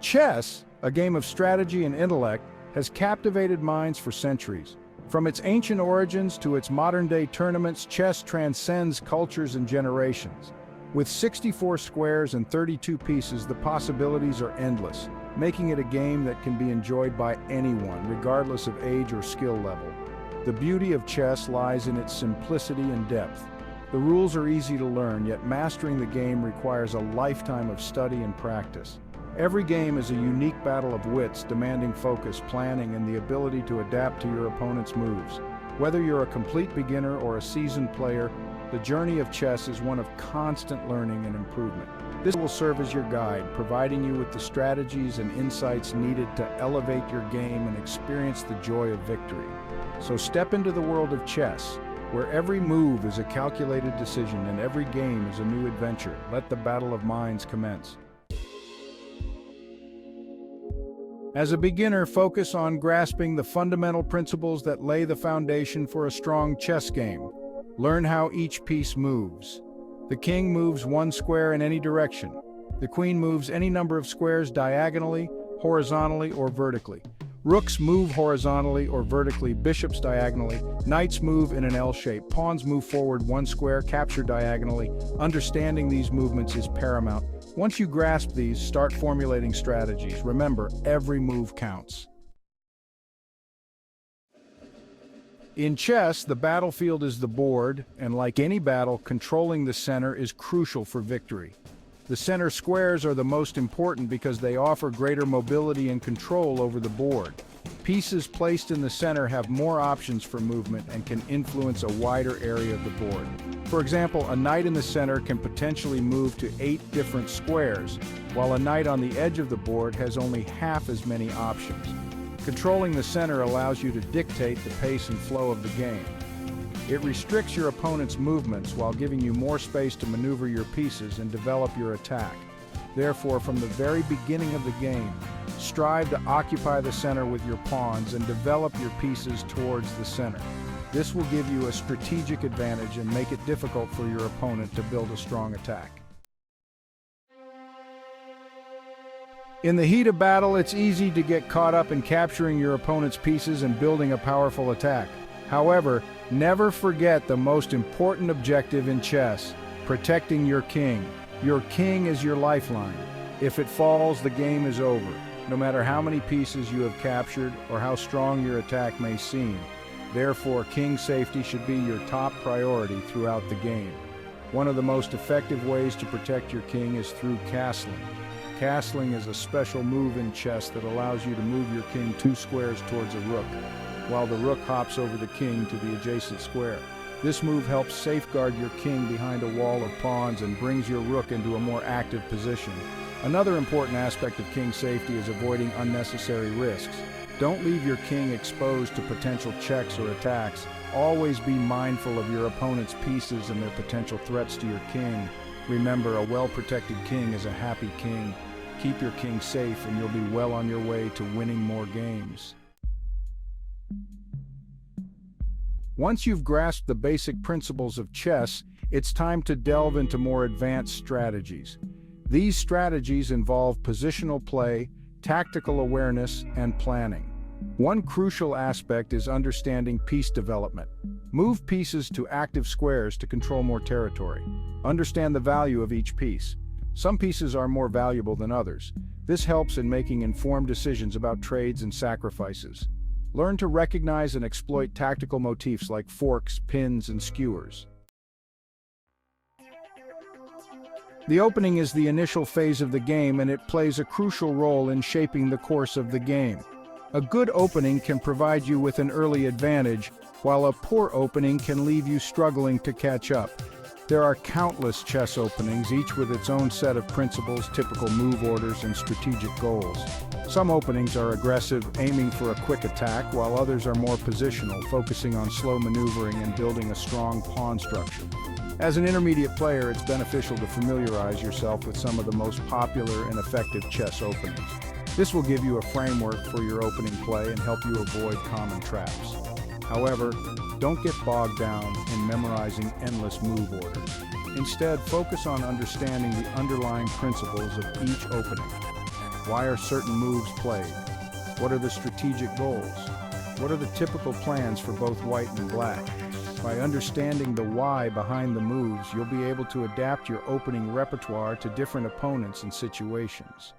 Chess, a game of strategy and intellect, has captivated minds for centuries. From its ancient origins to its modern-day tournaments, chess transcends cultures and generations. With 64 squares and 32 pieces, the possibilities are endless, making it a game that can be enjoyed by anyone, regardless of age or skill level. The beauty of chess lies in its simplicity and depth. The rules are easy to learn, yet mastering the game requires a lifetime of study and practice. Every game is a unique battle of wits, demanding focus, planning, and the ability to adapt to your opponent's moves. Whether you're a complete beginner or a seasoned player, the journey of chess is one of constant learning and improvement. This will serve as your guide, providing you with the strategies and insights needed to elevate your game and experience the joy of victory. So step into the world of chess, where every move is a calculated decision and every game is a new adventure. Let the battle of minds commence. As a beginner, focus on grasping the fundamental principles that lay the foundation for a strong chess game. Learn how each piece moves. The king moves one square in any direction. The queen moves any number of squares diagonally, horizontally, or vertically. Rooks move horizontally or vertically, bishops diagonally, knights move in an L shape, pawns move forward one square, capture diagonally. Understanding these movements is paramount. Once you grasp these, start formulating strategies. Remember, every move counts. In chess, the battlefield is the board, and like any battle, controlling the center is crucial for victory. The center squares are the most important because they offer greater mobility and control over the board. Pieces placed in the center have more options for movement and can influence a wider area of the board. For example, a knight in the center can potentially move to 8 different squares, while a knight on the edge of the board has only half as many options. Controlling the center allows you to dictate the pace and flow of the game. It restricts your opponent's movements while giving you more space to maneuver your pieces and develop your attack. Therefore, from the very beginning of the game, strive to occupy the center with your pawns and develop your pieces towards the center. This will give you a strategic advantage and make it difficult for your opponent to build a strong attack. In the heat of battle, it's easy to get caught up in capturing your opponent's pieces and building a powerful attack. However, never forget the most important objective in chess: protecting your king. Your king is your lifeline. If it falls, the game is over, no matter how many pieces you have captured or how strong your attack may seem. Therefore, king safety should be your top priority throughout the game. One of the most effective ways to protect your king is through castling. Castling is a special move in chess that allows you to move your king 2 squares towards a rook, while the rook hops over the king to the adjacent square. This move helps safeguard your king behind a wall of pawns and brings your rook into a more active position. Another important aspect of king safety is avoiding unnecessary risks. Don't leave your king exposed to potential checks or attacks. Always be mindful of your opponent's pieces and their potential threats to your king. Remember, a well-protected king is a happy king. Keep your king safe and you'll be well on your way to winning more games. Once you've grasped the basic principles of chess, it's time to delve into more advanced strategies. These strategies involve positional play, tactical awareness, and planning. One crucial aspect is understanding piece development. Move pieces to active squares to control more territory. Understand the value of each piece. Some pieces are more valuable than others. This helps in making informed decisions about trades and sacrifices. Learn to recognize and exploit tactical motifs like forks, pins, and skewers. The opening is the initial phase of the game, and it plays a crucial role in shaping the course of the game. A good opening can provide you with an early advantage, while a poor opening can leave you struggling to catch up. There are countless chess openings, each with its own set of principles, typical move orders, and strategic goals. Some openings are aggressive, aiming for a quick attack, while others are more positional, focusing on slow maneuvering and building a strong pawn structure. As an intermediate player, it's beneficial to familiarize yourself with some of the most popular and effective chess openings. This will give you a framework for your opening play and help you avoid common traps. However, don't get bogged down in memorizing endless move orders. Instead, focus on understanding the underlying principles of each opening. Why are certain moves played? What are the strategic goals? What are the typical plans for both white and black? By understanding the why behind the moves, you'll be able to adapt your opening repertoire to different opponents and situations.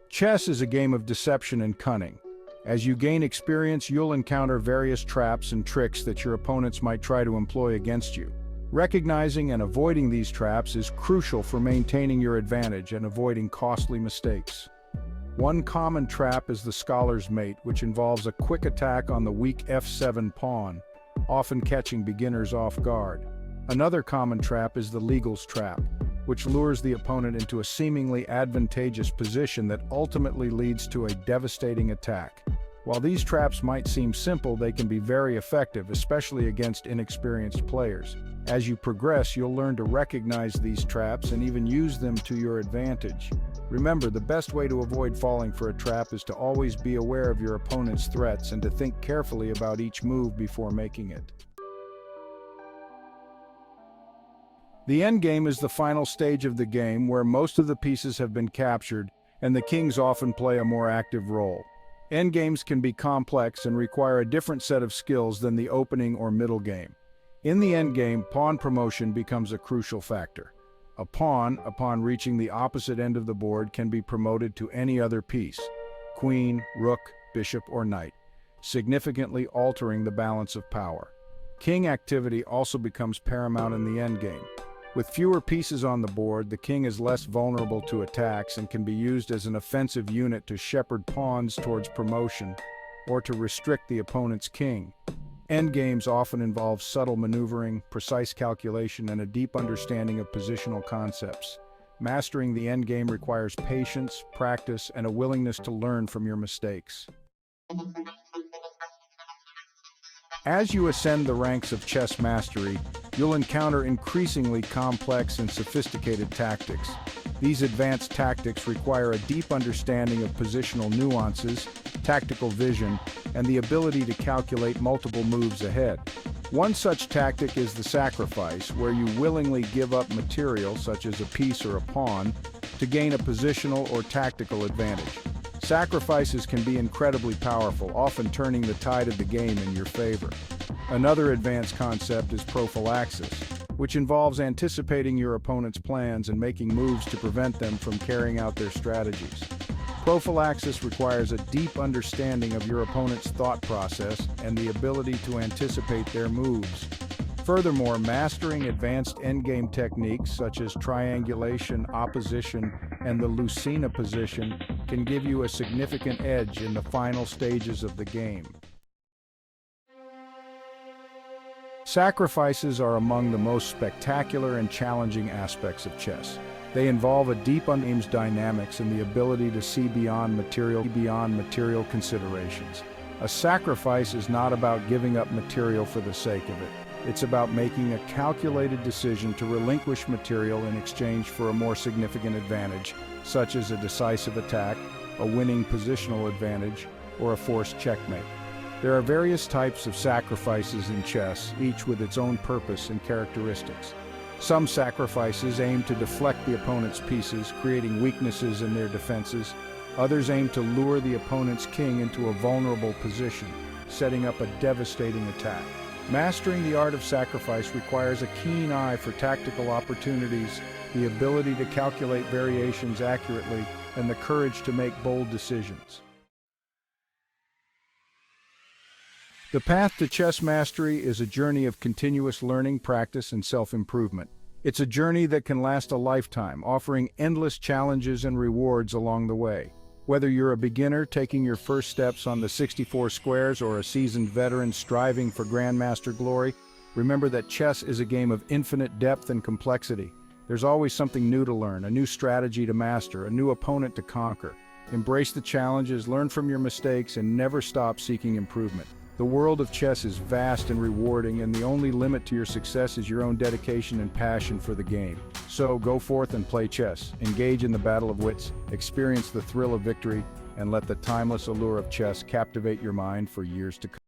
Chess is a game of deception and cunning. As you gain experience, you'll encounter various traps and tricks that your opponents might try to employ against you. Recognizing and avoiding these traps is crucial for maintaining your advantage and avoiding costly mistakes. One common trap is the scholar's mate, which involves a quick attack on the weak f7 pawn, often catching beginners off guard. Another common trap is the legal's trap, which lures the opponent into a seemingly advantageous position that ultimately leads to a devastating attack. While these traps might seem simple, they can be very effective, especially against inexperienced players. As you progress, you'll learn to recognize these traps and even use them to your advantage. Remember, the best way to avoid falling for a trap is to always be aware of your opponent's threats and to think carefully about each move before making it. The endgame is the final stage of the game where most of the pieces have been captured, and the kings often play a more active role. Endgames can be complex and require a different set of skills than the opening or middle game. In the endgame, pawn promotion becomes a crucial factor. A pawn, upon reaching the opposite end of the board, can be promoted to any other piece, queen, rook, bishop, or knight, significantly altering the balance of power. King activity also becomes paramount in the endgame. With fewer pieces on the board, the king is less vulnerable to attacks and can be used as an offensive unit to shepherd pawns towards promotion or to restrict the opponent's king. Endgames often involve subtle maneuvering, precise calculation, and a deep understanding of positional concepts. Mastering the endgame requires patience, practice, and a willingness to learn from your mistakes. As you ascend the ranks of chess mastery, you'll encounter increasingly complex and sophisticated tactics. These advanced tactics require a deep understanding of positional nuances, tactical vision, and the ability to calculate multiple moves ahead. One such tactic is the sacrifice, where you willingly give up material, such as a piece or a pawn, to gain a positional or tactical advantage. Sacrifices can be incredibly powerful, often turning the tide of the game in your favor. Another advanced concept is prophylaxis, which involves anticipating your opponent's plans and making moves to prevent them from carrying out their strategies. Prophylaxis requires a deep understanding of your opponent's thought process and the ability to anticipate their moves. Furthermore, mastering advanced endgame techniques such as triangulation, opposition, and the Lucena position can give you a significant edge in the final stages of the game. Sacrifices are among the most spectacular and challenging aspects of chess. They involve a deep understanding of dynamics and the ability to see beyond material considerations. A sacrifice is not about giving up material for the sake of it. It's about making a calculated decision to relinquish material in exchange for a more significant advantage, such as a decisive attack, a winning positional advantage, or a forced checkmate. There are various types of sacrifices in chess, each with its own purpose and characteristics. Some sacrifices aim to deflect the opponent's pieces, creating weaknesses in their defenses. Others aim to lure the opponent's king into a vulnerable position, setting up a devastating attack. Mastering the art of sacrifice requires a keen eye for tactical opportunities, the ability to calculate variations accurately, and the courage to make bold decisions. The path to chess mastery is a journey of continuous learning, practice, and self-improvement. It's a journey that can last a lifetime, offering endless challenges and rewards along the way. Whether you're a beginner taking your first steps on the 64 squares or a seasoned veteran striving for grandmaster glory, remember that chess is a game of infinite depth and complexity. There's always something new to learn, a new strategy to master, a new opponent to conquer. Embrace the challenges, learn from your mistakes, and never stop seeking improvement. The world of chess is vast and rewarding, and the only limit to your success is your own dedication and passion for the game. So go forth and play chess, engage in the battle of wits, experience the thrill of victory, and let the timeless allure of chess captivate your mind for years to come.